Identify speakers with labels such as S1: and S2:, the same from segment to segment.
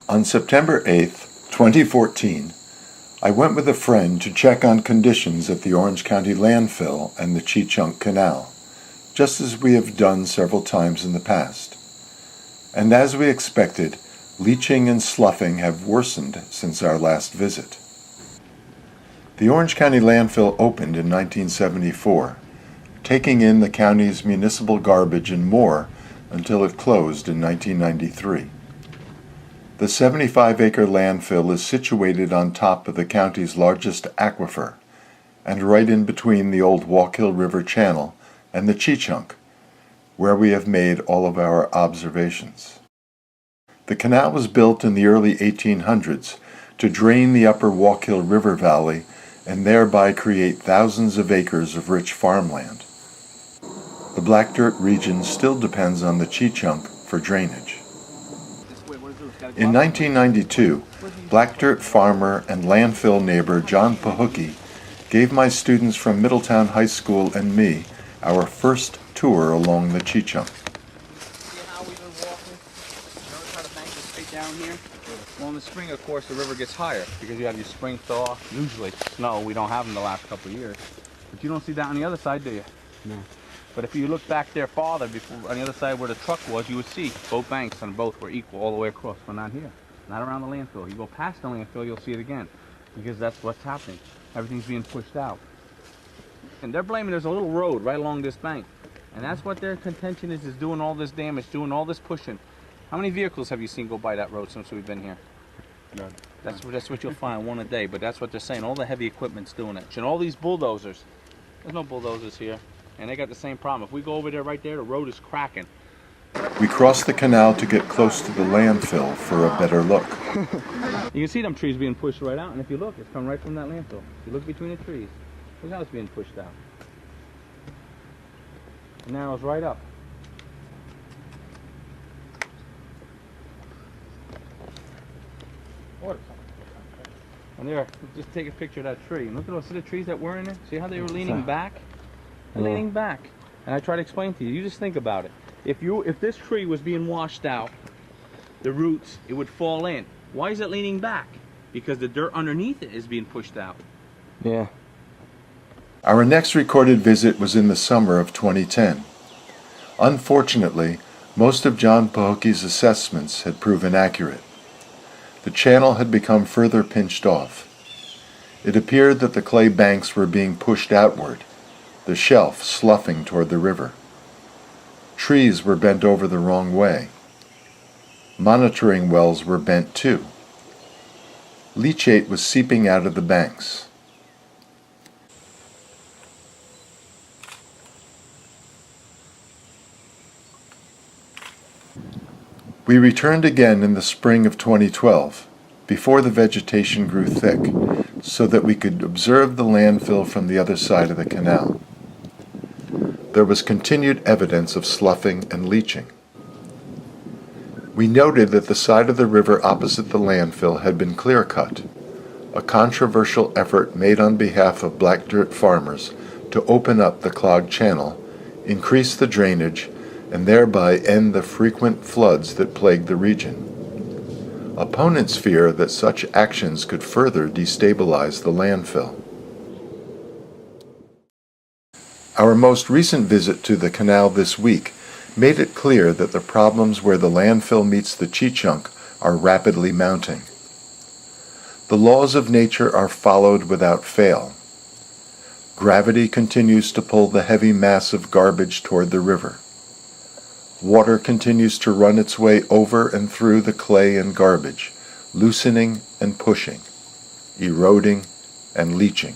S1: On September 8th, 2014, I went with a friend to check on conditions at the Orange County Landfill and the Cheechunk Canal, just as we have done several times in the past. And as we expected, leaching and sloughing have worsened since our last visit. The Orange County Landfill opened in 1974, taking in the county's municipal garbage and more until it closed in 1993. The 75-acre landfill is situated on top of the county's largest aquifer, and right in between the old Wallkill River channel and the Cheechunk, where we have made all of our observations. The canal was built in the early 1800s to drain the upper Wallkill River valley and thereby create thousands of acres of rich farmland. The black dirt region still depends on the Cheechunk for drainage. In 1992, black dirt farmer and landfill neighbor John Pahookie gave my students from Middletown High School and me our first tour along the Cheechunk.
S2: See how we've been walking? Notice how the bank is straight down here? Well, in the spring, of course, the river gets higher because you have your spring thaw. Usually snow. We don't have them the last couple of years. But you don't see that on the other side, do you? No. But if you look back there farther, before, on the other side where the truck was, you would see both banks on both were equal all the way across, but not here. Not around the landfill. You go past the landfill, you'll see it again, because that's what's happening. Everything's being pushed out. And they're blaming there's a little road right along this bank. And that's what their contention is doing all this damage, doing all this pushing. How many vehicles have you seen go by that road since we've been here? None. That's what you'll find, one a day, but that's what they're saying. All the heavy equipment's doing it. And all these bulldozers. There's no bulldozers here. And they got the same problem. If we go over there right there, the road is cracking.
S1: We crossed the canal to get close to the landfill for a better look.
S2: You can see them trees being pushed right out, and if you look, it's coming right from that landfill. If you look between the trees, look how it's being pushed out. It narrows right up. And there, just take a picture of that tree. And look at those, see the trees that were in there? See how they were leaning back? They're leaning back. And I try to explain to you, you just think about it. If this tree was being washed out, the roots, it would fall in. Why is it leaning back? Because the dirt underneath it is being pushed out.
S3: Yeah.
S1: Our next recorded visit was in the summer of 2010. Unfortunately, most of John Pahookie's assessments had proven accurate. The channel had become further pinched off. It appeared that the clay banks were being pushed outward, the shelf sloughing toward the river. Trees were bent over the wrong way. Monitoring wells were bent too. Leachate was seeping out of the banks. We returned again in the spring of 2012, before the vegetation grew thick, so that we could observe the landfill from the other side of the canal. There was continued evidence of sloughing and leaching. We noted that the side of the river opposite the landfill had been clear-cut, a controversial effort made on behalf of black dirt farmers to open up the clogged channel, increase the drainage, and thereby end the frequent floods that plagued the region. Opponents fear that such actions could further destabilize the landfill. Our most recent visit to the canal this week made it clear that the problems where the landfill meets the Cheechunk are rapidly mounting. The laws of nature are followed without fail. Gravity continues to pull the heavy mass of garbage toward the river. Water continues to run its way over and through the clay and garbage, loosening and pushing, eroding and leaching.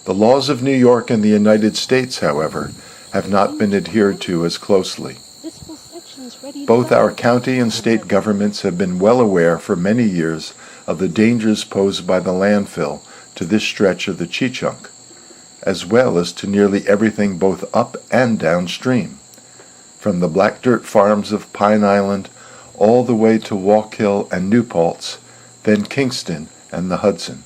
S1: The laws of New York and the United States, however, have not been adhered to as closely. Both our county and state governments have been well aware for many years of the dangers posed by the landfill to this stretch of the Cheechunk, as well as to nearly everything both up and downstream, from the black dirt farms of Pine Island all the way to Wallkill and New Paltz, then Kingston and the Hudson.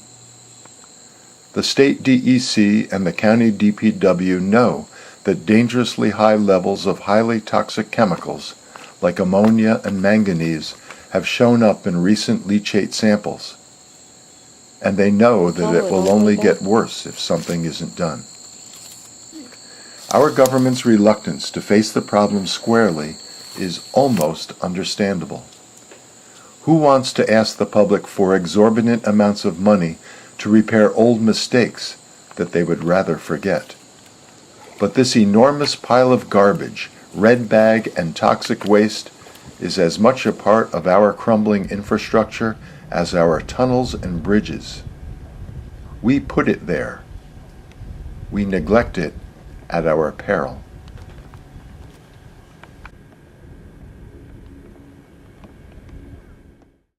S1: The state DEC and the county DPW know that dangerously high levels of highly toxic chemicals, like ammonia and manganese, have shown up in recent leachate samples, and they know that it will only get worse if something isn't done. Our government's reluctance to face the problem squarely is almost understandable. Who wants to ask the public for exorbitant amounts of money to repair old mistakes that they would rather forget? But this enormous pile of garbage, red bag, and toxic waste is as much a part of our crumbling infrastructure as our tunnels and bridges. We put it there. We neglect it at our peril.